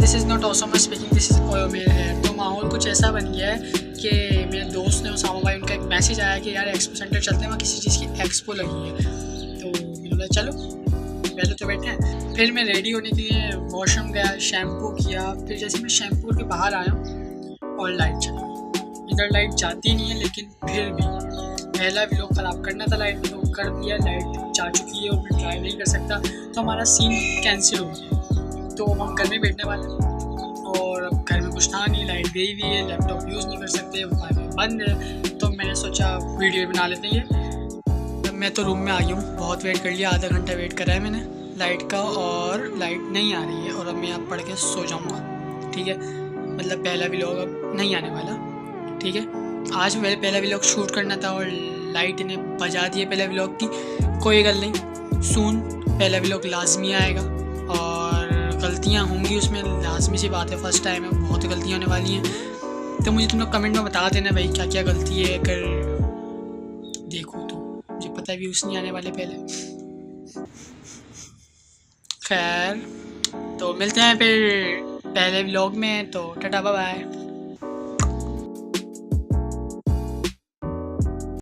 This is not awesome speaking, this is OYO मेरे है। तो माहौल कुछ ऐसा बन गया है कि मेरे दोस्त ने उसामा भाई, उनका एक मैसेज आया कि यार एक्सपो सेंटर चलते हैं, वहाँ किसी चीज़ की एक्सपो लगी है। तो मैंने बोला चलो, पहले तो बैठे हैं। फिर मैं रेडी होने के लिए वॉशरूम गया, शैम्पू किया। फिर जैसे मैं शैम्पू के बाहर आया और लाइट चली। इधर लाइट जाती नहीं है, लेकिन फिर भी पहला व्लॉग ख़राब करना था, लाइट तो कर दिया। लाइट जा चुकी है और मैं ड्राइव नहीं कर सकता, तो हमारा सीन कैंसिल हो गया। तो हम घर में बैठने वाले और अब घर में कुछ था नहीं, लाइट गई हुई है, लैपटॉप यूज़ नहीं कर सकते, वाईफाई बंद है। तो मैंने सोचा वीडियो बना लेते हैं। मैं तो रूम में आ गया हूँ, बहुत वेट कर लिया, आधा घंटा वेट करा है मैंने लाइट का, और लाइट नहीं आ रही है। और अब मैं यहाँ पढ़ के सो जाऊँगा, ठीक है। मतलब पहला व्लॉग अब नहीं आने वाला, ठीक है। आज मेरे पहला व्लॉग शूट करना था और लाइट ने बजा दिए पहले व्लॉग की। कोई गल नहीं, सून पहला व्लॉग लाजमी आएगा और गलतियाँ होंगी उसमें, लाजमी सी बात है, फर्स्ट टाइम है, बहुत गलतियाँ होने वाली हैं। तो मुझे तुम लोग कमेंट में बता देना भाई क्या क्या गलती है, अगर देखो तो मुझे पता है व्यूज़ नहीं आने वाले पहले। खैर, तो मिलते हैं फिर पहले व्लॉग में, तो टाटा बाय बाय।